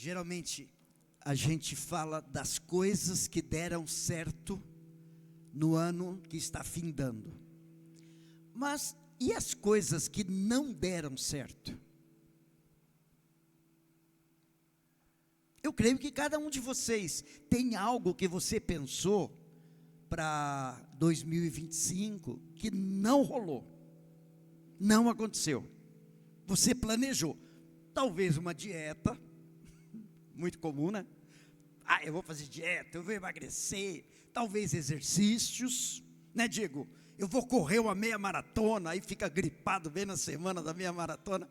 Geralmente a gente fala das coisas que deram certo no ano que está findando. Mas e as coisas que não deram certo? Eu creio que cada um de vocês tem algo que você pensou para 2025 que não rolou, não aconteceu. Você planejou, talvez uma dieta, muito comum, né? Eu vou fazer dieta, eu vou emagrecer, talvez exercícios, né, Diego? Eu vou correr uma meia maratona, aí fica gripado bem na semana da meia maratona.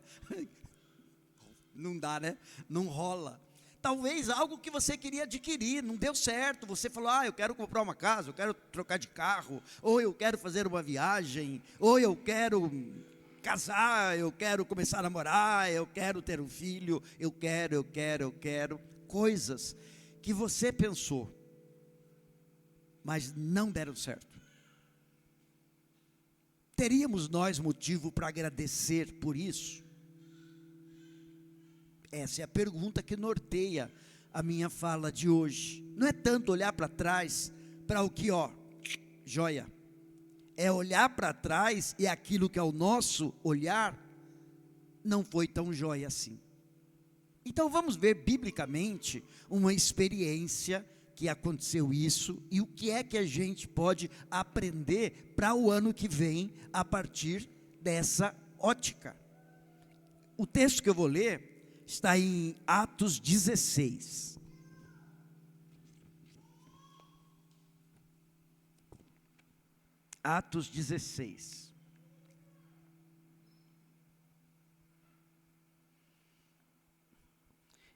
Não dá, né? Não rola. Talvez algo que você queria adquirir, não deu certo, você falou, eu quero comprar uma casa, eu quero trocar de carro, ou eu quero fazer uma viagem, ou eu quero casar, eu quero começar a namorar, eu quero ter um filho, eu quero, coisas que você pensou, mas não deram certo. Teríamos nós motivo para agradecer por isso? Essa é a pergunta que norteia a minha fala de hoje. Não é tanto olhar para trás, para o que, joia. É olhar para trás e aquilo que ao nosso olhar não foi tão joia assim. Então vamos ver biblicamente uma experiência que aconteceu isso e o que é que a gente pode aprender para o ano que vem a partir dessa ótica. O texto que eu vou ler está em Atos 16. Atos 16.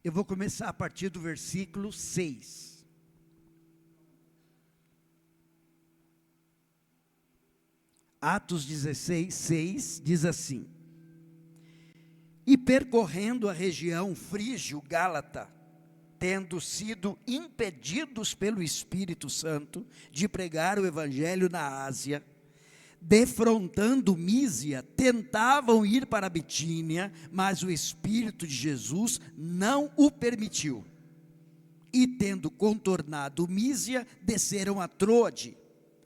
Eu vou começar a partir do versículo 6. Atos 16, 6 diz assim: E percorrendo a região frígio-gálata, tendo sido impedidos pelo Espírito Santo de pregar o Evangelho na Ásia, defrontando Mísia, tentavam ir para a Bitínia, mas o Espírito de Jesus não o permitiu. E tendo contornado Mísia, desceram a Troade.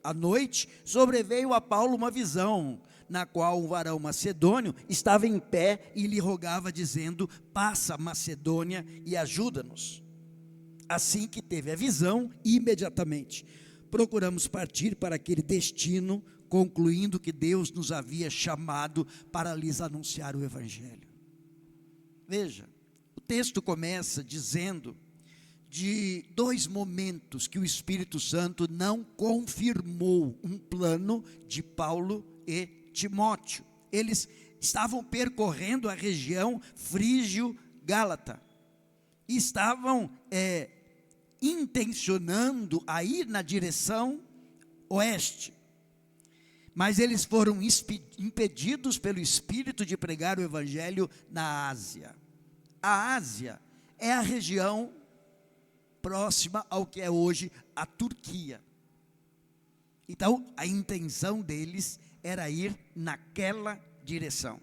À noite, sobreveio a Paulo uma visão, na qual um varão macedônio estava em pé e lhe rogava, dizendo: passa Macedônia e ajuda-nos. Assim que teve a visão, imediatamente procuramos partir para aquele destino, concluindo que Deus nos havia chamado para lhes anunciar o Evangelho. Veja, o texto começa dizendo de dois momentos que o Espírito Santo não confirmou um plano de Paulo e Timóteo. Eles estavam percorrendo a região frígio-gálata e estavam intencionando a ir na direção oeste, mas eles foram impedidos pelo Espírito de pregar o Evangelho na Ásia. A Ásia é a região próxima ao que é hoje a Turquia. Então a intenção deles era ir naquela direção.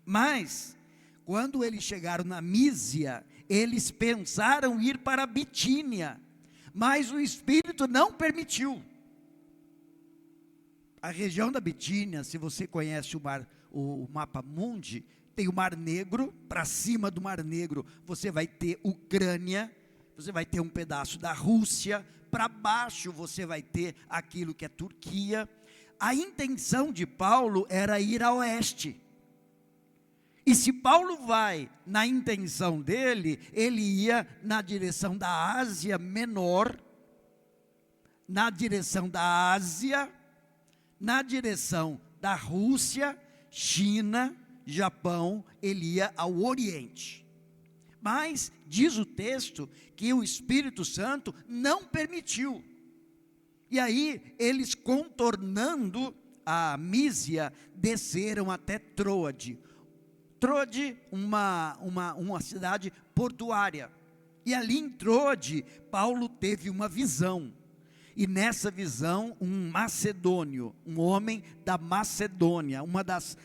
Mas, quando eles chegaram na Mísia, eles pensaram ir para a Bitínia, mas o Espírito não permitiu. A região da Bitínia, se você conhece o mapa mundi, tem o Mar Negro. Para cima do Mar Negro você vai ter Ucrânia, você vai ter um pedaço da Rússia, para baixo você vai ter aquilo que é Turquia. A intenção de Paulo era ir a oeste. E se Paulo vai na intenção dele, ele ia na direção da Ásia Menor, na direção da Ásia, na direção da Rússia, China, Japão, ele ia ao Oriente. Mas diz o texto que o Espírito Santo não permitiu. E aí eles, contornando a Mísia, desceram até Troade. Troade, uma cidade portuária. E ali em Troade, Paulo teve uma visão. E nessa visão, um macedônio, um homem da Macedônia, uma das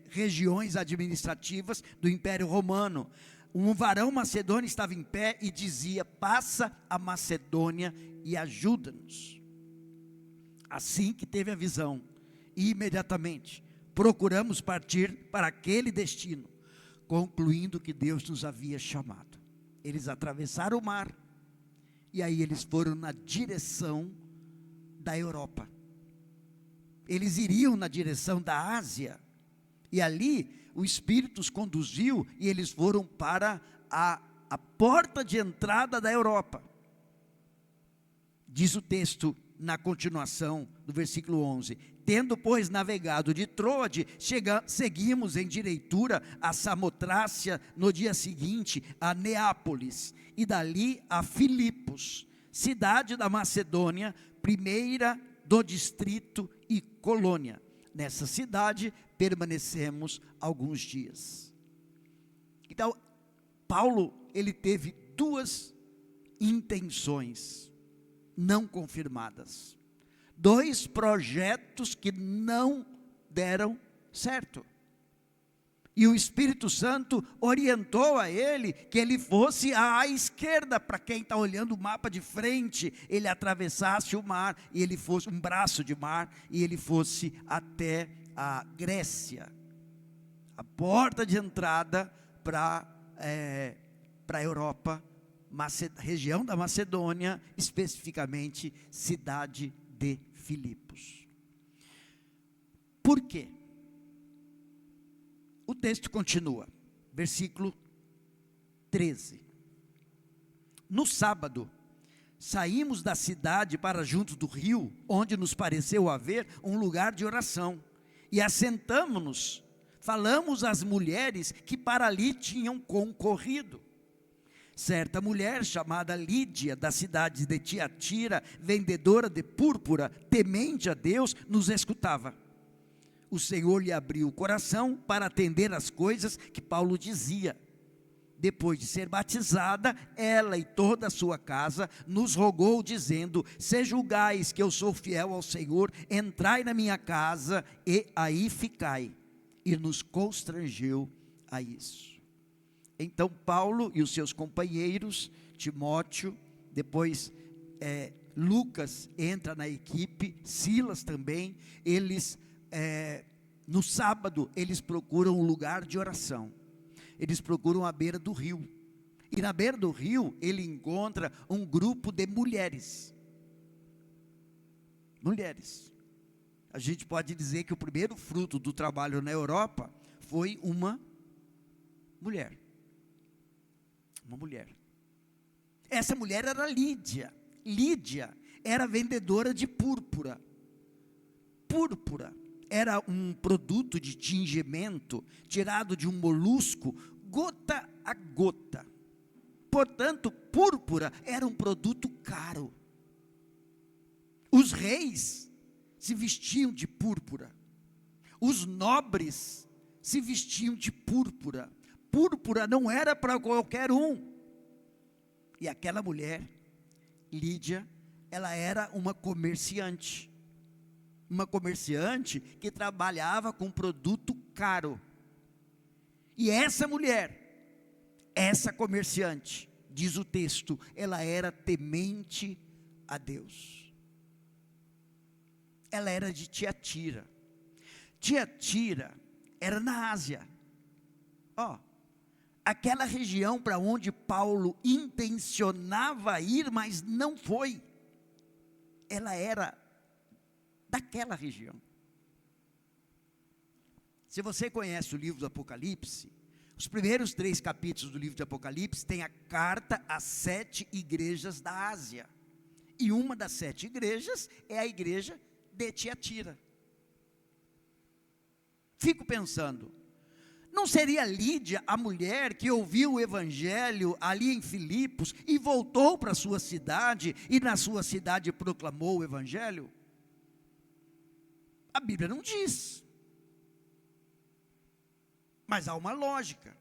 regiões administrativas do Império Romano, um varão macedônio estava em pé e dizia: passa a Macedônia e ajuda-nos. Assim que teve a visão, imediatamente procuramos partir para aquele destino, concluindo que Deus nos havia chamado. Eles atravessaram o mar, e aí eles foram na direção da Europa. Eles iriam na direção da Ásia, e ali o Espírito os conduziu, e eles foram para a porta de entrada da Europa. Diz o texto na continuação do versículo 11: tendo, pois, navegado de Troade, seguimos em direitura a Samotrácia, no dia seguinte a Neápolis, e dali a Filipos, cidade da Macedônia, primeira do distrito e colônia. Nessa cidade permanecemos alguns dias. Então, Paulo, ele teve duas intenções não confirmadas, dois projetos que não deram certo, e o Espírito Santo orientou a ele que ele fosse à esquerda. Para quem está olhando o mapa de frente, ele atravessasse o mar, e ele fosse um braço de mar, e ele fosse até a Grécia, a porta de entrada para a Europa, região da Macedônia, especificamente cidade de Filipos. Por quê? O texto continua, versículo 13. No sábado, saímos da cidade para junto do rio, onde nos pareceu haver um lugar de oração, e assentamo-nos, falamos às mulheres que para ali tinham concorrido. Certa mulher chamada Lídia, da cidade de Tiatira, vendedora de púrpura, temente a Deus, nos escutava. O Senhor lhe abriu o coração para atender às coisas que Paulo dizia. Depois de ser batizada, ela e toda a sua casa nos rogou, dizendo: se julgais que eu sou fiel ao Senhor, entrai na minha casa e aí ficai. E nos constrangeu a isso. Então Paulo e os seus companheiros, Timóteo, depois Lucas entra na equipe, Silas também, eles no sábado eles procuram um lugar de oração, eles procuram a beira do rio, e na beira do rio ele encontra um grupo de mulheres, a gente pode dizer que o primeiro fruto do trabalho na Europa foi uma mulher, essa mulher era Lídia era vendedora de púrpura era um produto de tingimento tirado de um molusco, gota a gota. Portanto, púrpura era um produto caro. Os reis se vestiam de púrpura, os nobres se vestiam de púrpura. Púrpura não era para qualquer um. E aquela mulher, Lídia, ela era uma comerciante que trabalhava com produto caro. E essa mulher, essa comerciante, diz o texto, ela era temente a Deus. Ela era de Tiatira. Tiatira era na Ásia. Aquela região para onde Paulo intencionava ir, mas não foi. Ela era daquela região. Se você conhece o livro do Apocalipse, os primeiros 3 capítulos do livro de Apocalipse tem a carta às 7 igrejas da Ásia, e uma das 7 igrejas é a igreja de Tiatira. Fico pensando, não seria Lídia a mulher que ouviu o evangelho ali em Filipos e voltou para a sua cidade, e na sua cidade proclamou o evangelho? A Bíblia não diz, mas há uma lógica.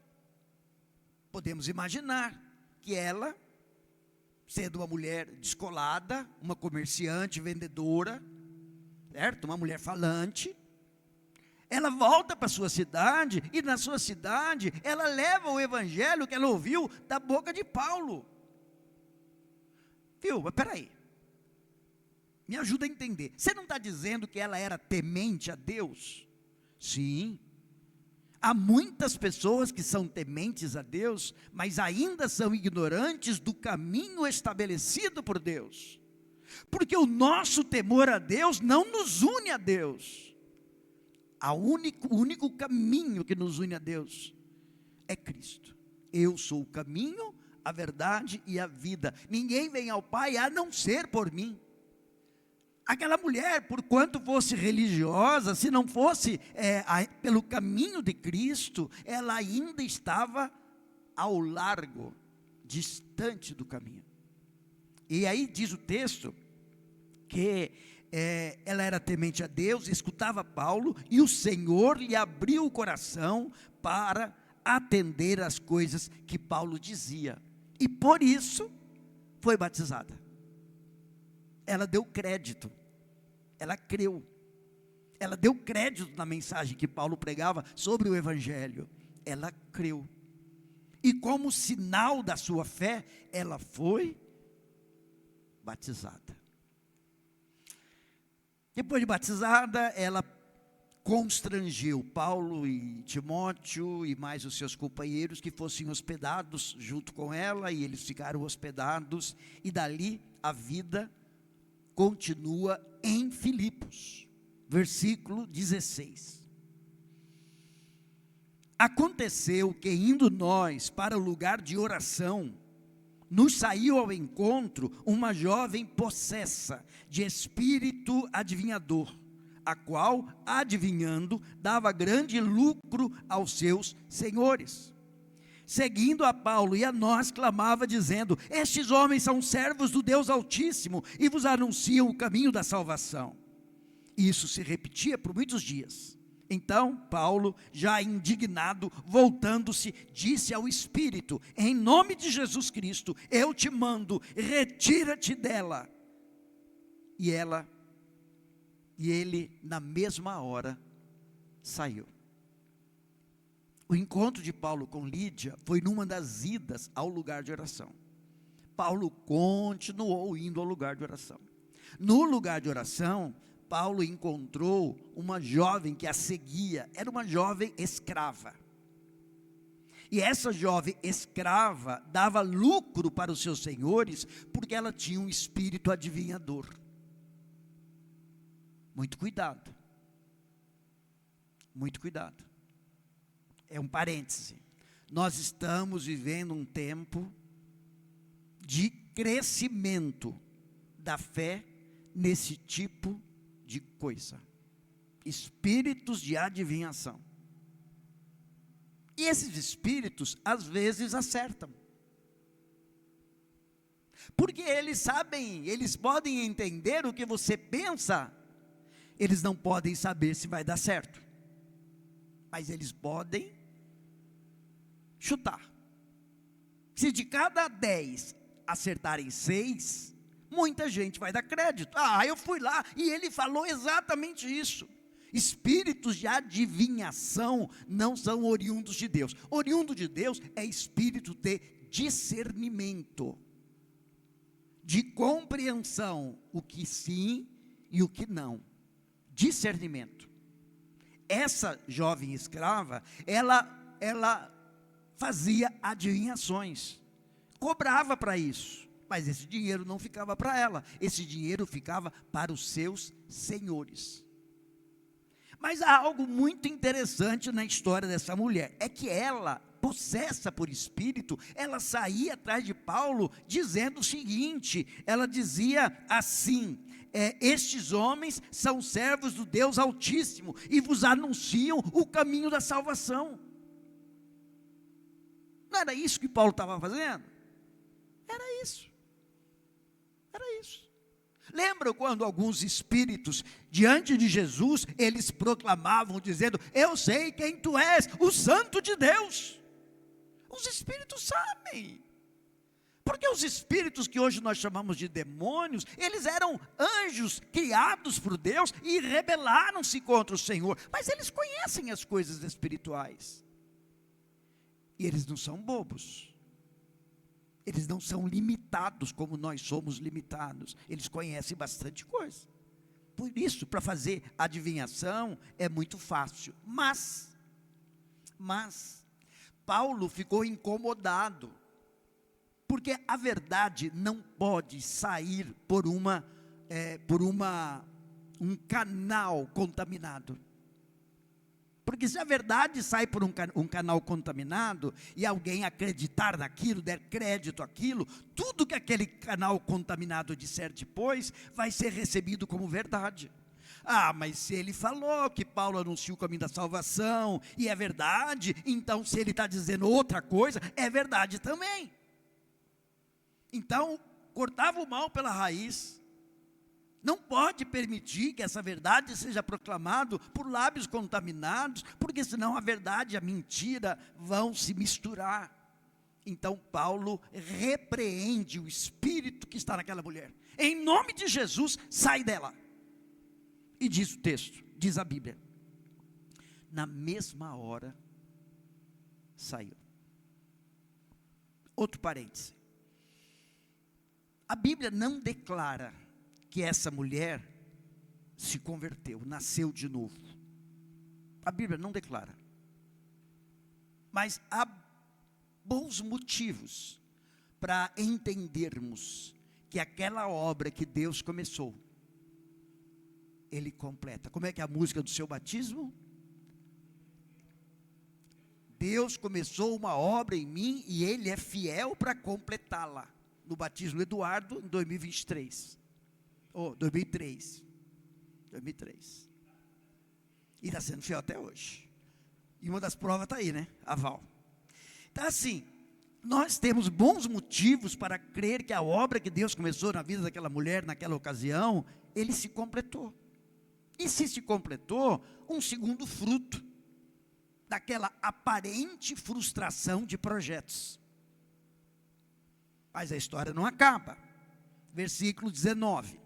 Podemos imaginar que ela, sendo uma mulher descolada, uma comerciante, vendedora, certo? Uma mulher falante, ela volta para a sua cidade, e na sua cidade, ela leva o evangelho que ela ouviu da boca de Paulo. Viu? Mas peraí, me ajuda a entender. Você não está dizendo que ela era temente a Deus? Sim. Há muitas pessoas que são tementes a Deus, mas ainda são ignorantes do caminho estabelecido por Deus. Porque o nosso temor a Deus não nos une a Deus. O único caminho que nos une a Deus é Cristo. Eu sou o caminho, a verdade e a vida. Ninguém vem ao Pai a não ser por mim. Aquela mulher, por quanto fosse religiosa, se não fosse pelo caminho de Cristo, ela ainda estava ao largo, distante do caminho. E aí diz o texto que ela era temente a Deus, escutava Paulo, e o Senhor lhe abriu o coração para atender às coisas que Paulo dizia. E por isso foi batizada. Ela deu crédito, ela creu, ela deu crédito na mensagem que Paulo pregava sobre o Evangelho, ela creu, e como sinal da sua fé, ela foi batizada. Depois de batizada, ela constrangeu Paulo e Timóteo e mais os seus companheiros que fossem hospedados junto com ela, e eles ficaram hospedados, e dali a vida continua em Filipos, versículo 16. Aconteceu que, indo nós para o lugar de oração, nos saiu ao encontro uma jovem possessa de espírito adivinhador, a qual, adivinhando, dava grande lucro aos seus senhores. Seguindo a Paulo e a nós, clamava dizendo: estes homens são servos do Deus Altíssimo e vos anunciam o caminho da salvação. Isso se repetia por muitos dias. Então Paulo, já indignado, voltando-se, disse ao Espírito: em nome de Jesus Cristo, eu te mando, retira-te dela. E ele, na mesma hora, saiu. O encontro de Paulo com Lídia foi numa das idas ao lugar de oração. Paulo continuou indo ao lugar de oração. No lugar de oração, Paulo encontrou uma jovem que a seguia, era uma jovem escrava. E essa jovem escrava dava lucro para os seus senhores, porque ela tinha um espírito adivinhador. Muito cuidado. Muito cuidado. É um parêntese. Nós estamos vivendo um tempo de crescimento da fé nesse tipo de coisa. Espíritos de adivinhação. E esses espíritos, às vezes, acertam. Porque eles sabem, eles podem entender o que você pensa. Eles não podem saber se vai dar certo. Mas eles podem chutar. Se de cada 10 acertarem 6, muita gente vai dar crédito. Eu fui lá e ele falou exatamente isso. Espíritos de adivinhação não são oriundos de Deus. Oriundo de Deus é espírito de discernimento, de compreensão, o que sim e o que não. Discernimento. Essa jovem escrava, ela fazia adivinhações, cobrava para isso, mas esse dinheiro não ficava para ela, esse dinheiro ficava para os seus senhores. Mas há algo muito interessante na história dessa mulher, é que ela, possessa por espírito, ela saía atrás de Paulo, dizendo o seguinte, ela dizia assim: estes homens são servos do Deus Altíssimo, e vos anunciam o caminho da salvação. Não era isso que Paulo estava fazendo? Era isso. Era isso. Lembra quando alguns espíritos, diante de Jesus, eles proclamavam, dizendo: eu sei quem tu és, o Santo de Deus. Os espíritos sabem. Porque os espíritos que hoje nós chamamos de demônios, eles eram anjos criados por Deus e rebelaram-se contra o Senhor. Mas eles conhecem as coisas espirituais. E eles não são bobos. Eles não são limitados como nós somos limitados. Eles conhecem bastante coisa. Por isso, para fazer adivinhação é muito fácil. Mas, Paulo ficou incomodado. Porque a verdade não pode sair por um canal contaminado. Porque se a verdade sai por um canal contaminado, e alguém acreditar naquilo, der crédito àquilo, tudo que aquele canal contaminado disser depois, vai ser recebido como verdade. Ah, mas se ele falou que Paulo anunciou o caminho da salvação, e é verdade, então se ele está dizendo outra coisa, é verdade também. Então, cortava o mal pela raiz. Não pode permitir que essa verdade seja proclamada por lábios contaminados, porque senão a verdade e a mentira vão se misturar. Então Paulo repreende o espírito que está naquela mulher. Em nome de Jesus, sai dela. E diz o texto, diz a Bíblia, na mesma hora saiu. Outro parêntese. A Bíblia não declara que essa mulher se converteu, nasceu de novo. A Bíblia não declara. Mas há bons motivos para entendermos que aquela obra que Deus começou, Ele completa. Como é que é a música do seu batismo? Deus começou uma obra em mim e Ele é fiel para completá-la. No batismo do Eduardo, em 2023. 2003. E está sendo fiel até hoje. E uma das provas está aí, né? Aval. Então assim, nós temos bons motivos para crer que a obra que Deus começou na vida daquela mulher, naquela ocasião, Ele se completou. E se completou, um segundo fruto daquela aparente frustração de projetos. Mas a história não acaba. Versículo 19.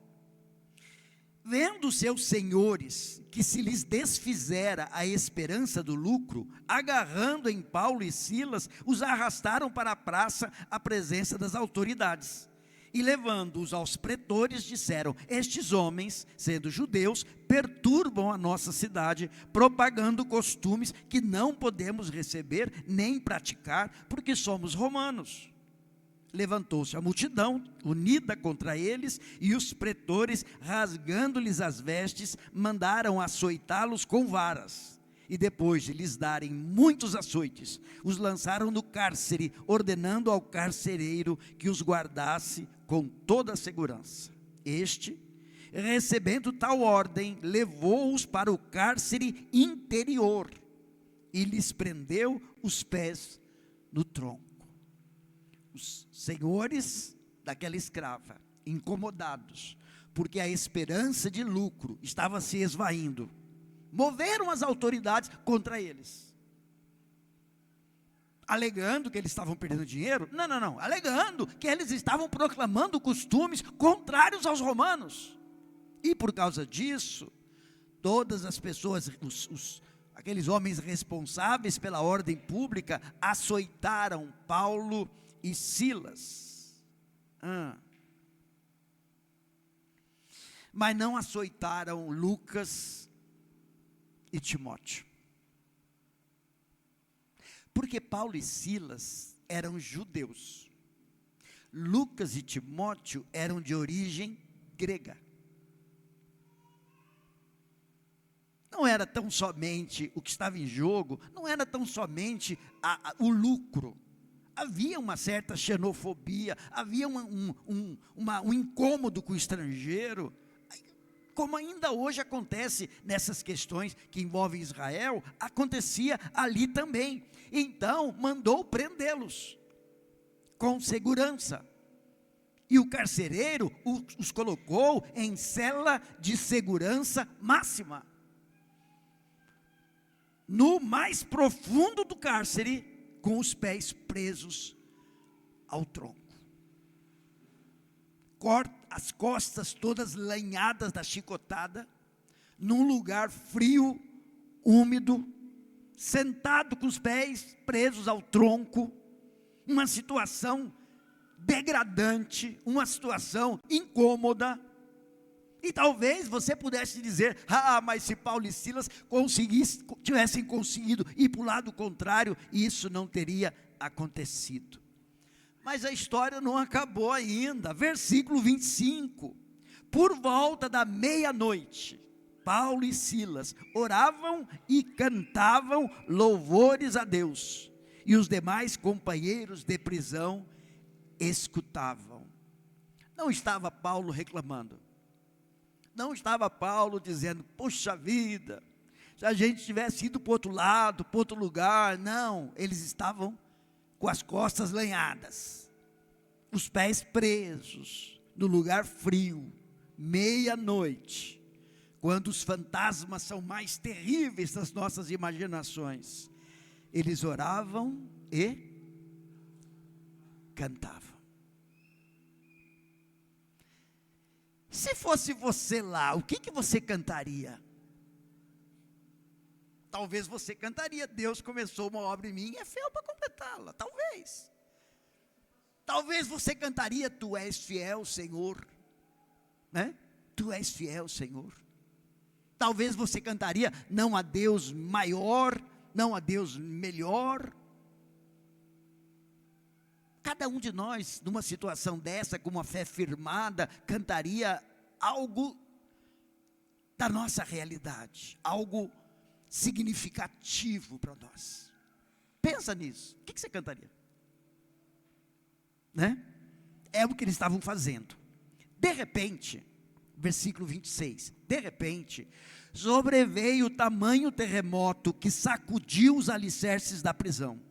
Vendo seus senhores que se lhes desfizera a esperança do lucro, agarrando em Paulo e Silas, os arrastaram para a praça à presença das autoridades. E levando-os aos pretores, disseram: estes homens, sendo judeus, perturbam a nossa cidade, propagando costumes que não podemos receber nem praticar, porque somos romanos. Levantou-se a multidão, unida contra eles, e os pretores, rasgando-lhes as vestes, mandaram açoitá-los com varas. E depois de lhes darem muitos açoites, os lançaram no cárcere, ordenando ao carcereiro que os guardasse com toda a segurança. Este, recebendo tal ordem, levou-os para o cárcere interior, e lhes prendeu os pés no tronco. Os senhores daquela escrava, incomodados, porque a esperança de lucro estava se esvaindo, moveram as autoridades contra eles, alegando que eles estavam perdendo dinheiro. Não, alegando que eles estavam proclamando costumes contrários aos romanos, e por causa disso, todas as pessoas, aqueles homens responsáveis pela ordem pública, açoitaram Paulo e Silas. Mas não açoitaram Lucas e Timóteo. Porque Paulo e Silas eram judeus. Lucas e Timóteo eram de origem grega. Não era tão somente o que estava em jogo, não era tão somente o lucro. Havia uma certa xenofobia, havia um incômodo com o estrangeiro, como ainda hoje acontece nessas questões que envolvem Israel, acontecia ali também. Então mandou prendê-los com segurança, e o carcereiro os colocou em cela de segurança máxima, no mais profundo do cárcere, com os pés presos ao tronco. as costas todas lanhadas da chicotada, num lugar frio, úmido, sentado com os pés presos ao tronco, uma situação degradante, uma situação incômoda. E talvez você pudesse dizer, mas se Paulo e Silas tivessem conseguido ir para o lado contrário, isso não teria acontecido. Mas a história não acabou ainda. Versículo 25, por volta da meia-noite, Paulo e Silas oravam e cantavam louvores a Deus, e os demais companheiros de prisão escutavam. Não estava Paulo reclamando, não estava Paulo dizendo, puxa vida, se a gente tivesse ido para o outro lado, para outro lugar. Não, eles estavam com as costas lanhadas, os pés presos, no lugar frio, meia-noite, quando os fantasmas são mais terríveis das nossas imaginações. Eles oravam e cantavam. Se fosse você lá, o que você cantaria? Talvez você cantaria, Deus começou uma obra em mim e é fiel para completá-la. Talvez. Talvez você cantaria, tu és fiel, Senhor. Né? Tu és fiel, Senhor. Talvez você cantaria, não há Deus maior, não há Deus melhor. Cada um de nós, numa situação dessa, com uma fé firmada, cantaria algo da nossa realidade, algo significativo para nós. Pensa nisso, o que você cantaria? Né? É o que eles estavam fazendo. De repente, versículo 26, de repente, sobreveio tamanho terremoto que sacudiu os alicerces da prisão.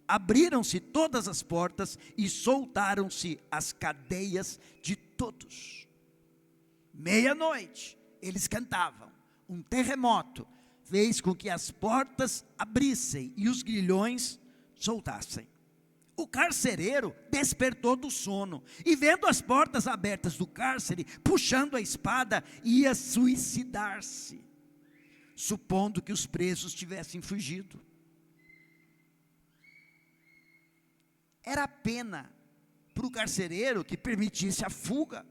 Abriram-se todas as portas e soltaram-se as cadeias de todos. Meia-noite, eles cantavam. Um terremoto fez com que as portas abrissem e os grilhões soltassem. O carcereiro despertou do sono e, vendo as portas abertas do cárcere, puxando a espada, ia suicidar-se, supondo que os presos tivessem fugido. Era a pena para o carcereiro que permitisse a fuga,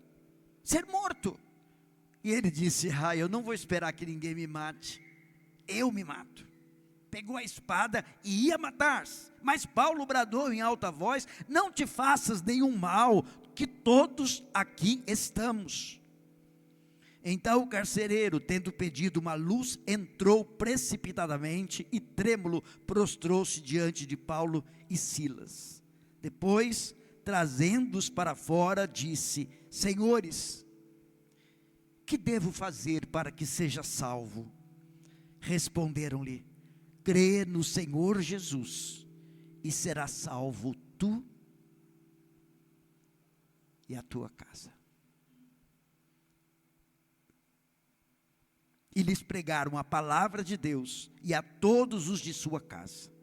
ser morto. E ele disse, eu não vou esperar que ninguém me mate, eu me mato. Pegou a espada e ia matar-se. Mas Paulo bradou em alta voz, não te faças nenhum mal, que todos aqui estamos. Então o carcereiro, tendo pedido uma luz, entrou precipitadamente e trêmulo prostrou-se diante de Paulo e Silas. Depois, trazendo-os para fora, disse, senhores, que devo fazer para que seja salvo? Responderam-lhe, crê no Senhor Jesus, e será salvo tu e a tua casa. E lhes pregaram a palavra de Deus, e a todos os de sua casa.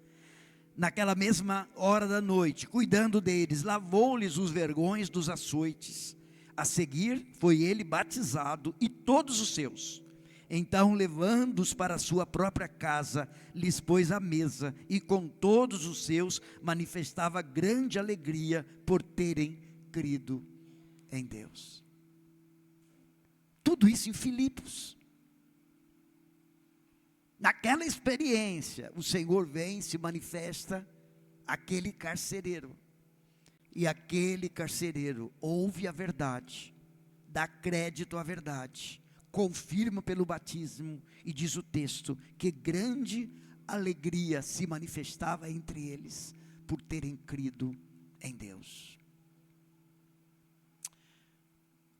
Naquela mesma hora da noite, cuidando deles, lavou-lhes os vergões dos açoites. A seguir, foi ele batizado e todos os seus. Então, levando-os para a sua própria casa, lhes pôs à mesa, e com todos os seus, manifestava grande alegria por terem crido em Deus. Tudo isso em Filipos. Naquela experiência, o Senhor vem e se manifesta àquele carcereiro. E aquele carcereiro ouve a verdade, dá crédito à verdade, confirma pelo batismo, e diz o texto, que grande alegria se manifestava entre eles, por terem crido em Deus.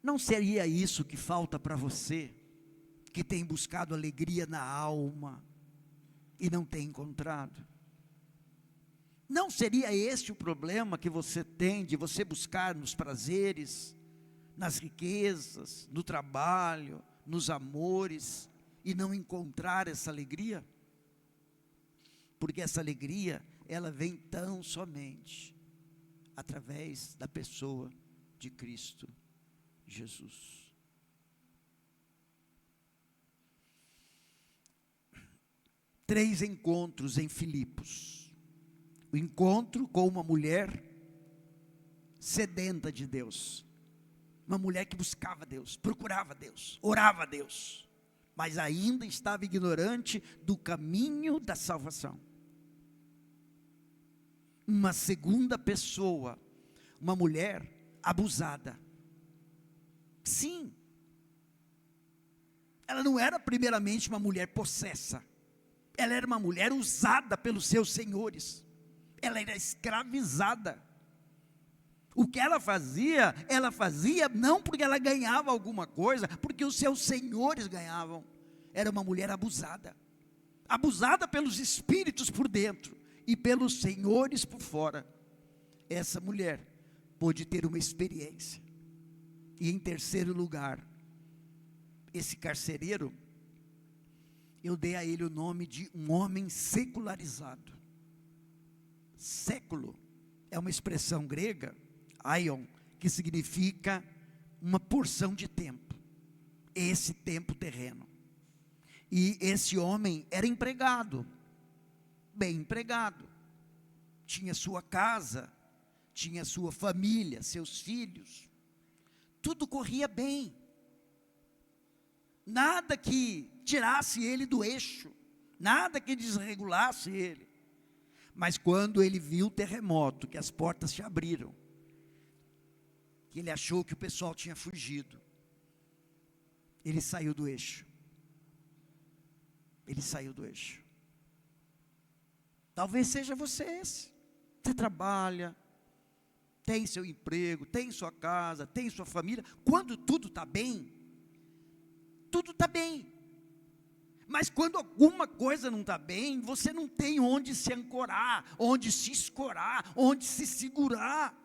Não seria isso que falta para você, que tem buscado alegria na alma, e não tem encontrado? Não seria este o problema que você tem, de você buscar nos prazeres, nas riquezas, no trabalho, nos amores, e não encontrar essa alegria? Porque essa alegria, ela vem tão somente através da pessoa de Cristo Jesus. Três encontros em Filipos. O encontro com uma mulher sedenta de Deus. Uma mulher que buscava Deus, procurava Deus, orava a Deus, mas ainda estava ignorante do caminho da salvação. Uma segunda pessoa, uma mulher abusada. Sim, ela não era primeiramente uma mulher possessa, ela era uma mulher usada pelos seus senhores, ela era escravizada. O que ela fazia não porque ela ganhava alguma coisa, porque os seus senhores ganhavam. Era uma mulher abusada, abusada pelos espíritos por dentro e pelos senhores por fora. Essa mulher pôde ter uma experiência. E em terceiro lugar, esse carcereiro, eu dei a ele o nome de um homem secularizado. Século é uma expressão grega, aion, que significa uma porção de tempo, esse tempo terreno. E esse homem era empregado, bem empregado, tinha sua casa, tinha sua família, seus filhos, tudo corria bem, nada que tirasse ele do eixo, nada que desregulasse ele. Mas quando ele viu o terremoto, que as portas se abriram, que ele achou que o pessoal tinha fugido, ele saiu do eixo. Ele saiu do eixo. Talvez seja você esse. Você trabalha, tem seu emprego, tem sua casa, tem sua família. Quando tudo está bem, tudo está bem. Mas quando alguma coisa não está bem, você não tem onde se ancorar, onde se escorar, onde se segurar.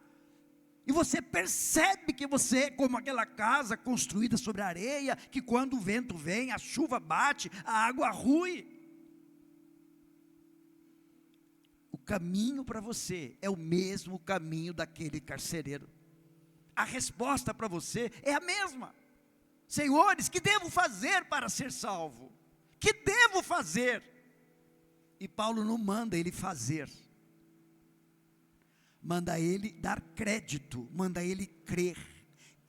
E você percebe que você é como aquela casa construída sobre a areia, que quando o vento vem, a chuva bate, a água rui. O caminho para você é o mesmo caminho daquele carcereiro. A resposta para você é a mesma. Senhores, que devo fazer para ser salvo? Que devo fazer? E Paulo não manda ele fazer. Manda ele dar crédito, manda ele crer.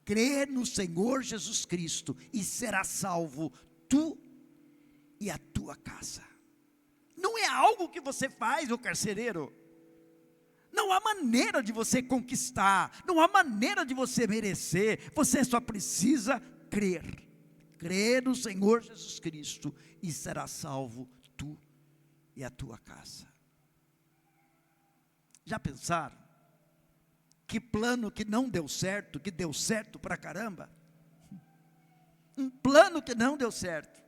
Crer no Senhor Jesus Cristo e será salvo tu e a tua casa. Não é algo que você faz, ô carcereiro. Não há maneira de você conquistar, não há maneira de você merecer. Você só precisa crer. Crer no Senhor Jesus Cristo e será salvo tu e a tua casa. Já pensaram? Que plano que não deu certo, que deu certo pra caramba? Um plano que não deu certo,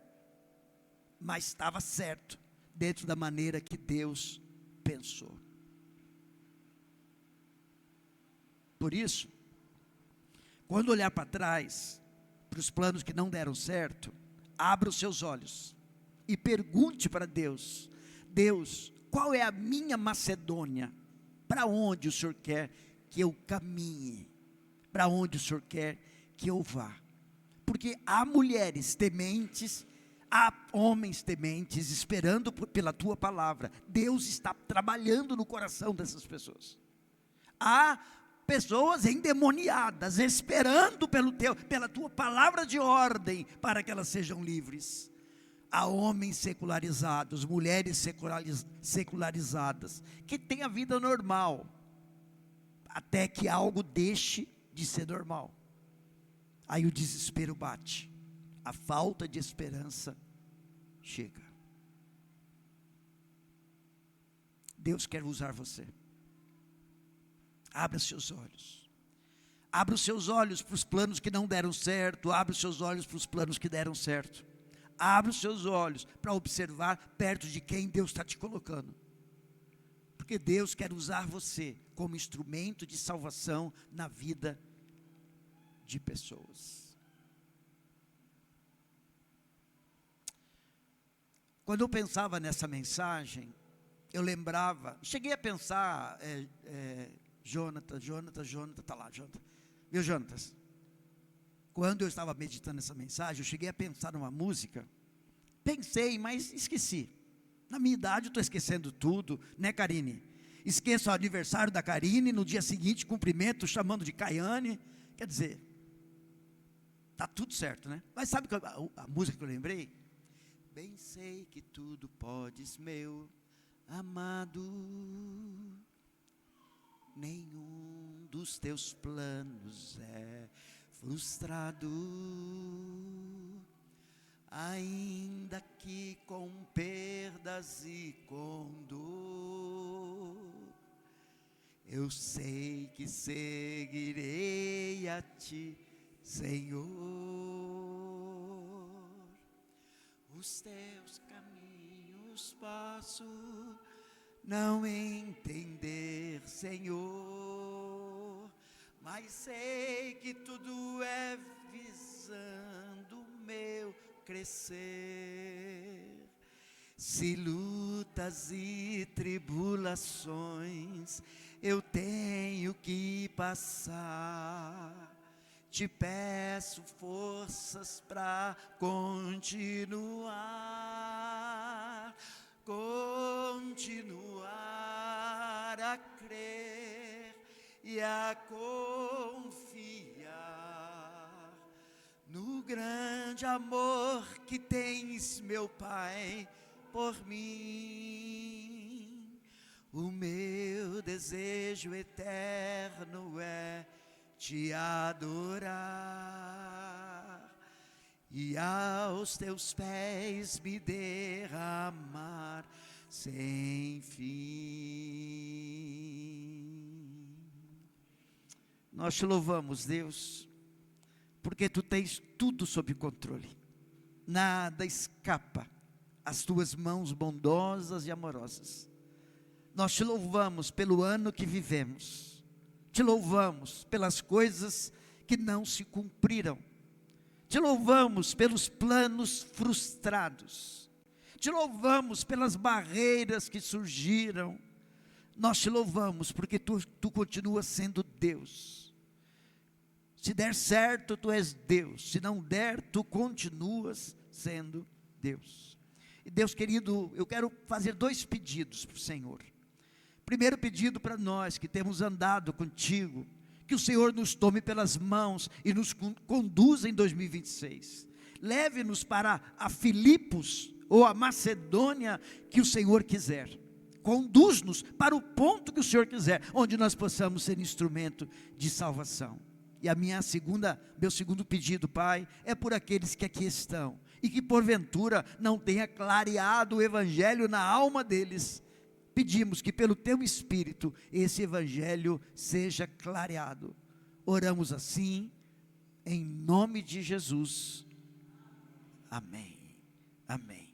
mas estava certo, dentro da maneira que Deus pensou. Por isso, quando olhar para trás, para os planos que não deram certo, abra os seus olhos e pergunte para Deus: Deus, qual é a minha Macedônia? Para onde o Senhor quer que eu caminhe? Para onde o Senhor quer que eu vá? Porque há mulheres tementes, há homens tementes esperando pela tua palavra. Deus está trabalhando no coração dessas pessoas. Há pessoas endemoniadas esperando pela tua palavra de ordem para que elas sejam livres. Há homens secularizados, mulheres secularizadas, que têm a vida normal, até que algo deixe de ser normal. Aí o desespero bate, a falta de esperança chega. Deus quer usar você. Abra seus olhos. Abra os seus olhos para os planos que não deram certo. Abra os seus olhos para os planos que deram certo. Abra os seus olhos para observar perto de quem Deus está te colocando. Porque Deus quer usar você como instrumento de salvação na vida de pessoas. Quando eu pensava nessa mensagem, eu lembrava, cheguei a pensar, Jonatas, está lá, Jonatas. Viu, Jonatas? quando eu estava meditando essa mensagem, eu cheguei a pensar numa música. Pensei, mas esqueci. Na minha idade eu estou esquecendo tudo, né, Karine? Esqueço o aniversário da Karine, no dia seguinte cumprimento chamando de Caiane. Quer dizer, está tudo certo, né? Mas sabe a música que eu lembrei? Bem sei que tudo podes, meu amado, nenhum dos teus planos é frustrado, ainda que com perdas e com dor, eu sei que seguirei a ti, Senhor. Os teus caminhos posso não entender, Senhor, mas sei que tudo é visando meu crescer. Se lutas e tribulações eu tenho que passar, te peço forças para continuar a crer e a confiar no grande amor que tens, meu Pai, por mim. O meu desejo eterno é te adorar e aos teus pés me derramar sem fim. Nós te louvamos, Deus, porque tu tens tudo sob controle, nada escapa às tuas mãos bondosas e amorosas. Nós te louvamos pelo ano que vivemos, te louvamos pelas coisas que não se cumpriram, te louvamos pelos planos frustrados, te louvamos pelas barreiras que surgiram. Nós te louvamos porque tu continuas sendo Deus. Se der certo, tu és Deus. Se não der, tu continuas sendo Deus. E Deus querido, eu quero fazer 2 pedidos para o Senhor. Primeiro pedido para nós que temos andado contigo, que o Senhor nos tome pelas mãos e nos conduza em 2026. Leve-nos para a Filipos ou a Macedônia que o Senhor quiser. Conduz-nos para o ponto que o Senhor quiser, onde nós possamos ser instrumento de salvação. E meu segundo pedido, Pai, é por aqueles que aqui estão e que porventura não tenha clareado o Evangelho na alma deles. Pedimos que pelo Teu Espírito esse Evangelho seja clareado. Oramos assim, em nome de Jesus. Amém. Amém.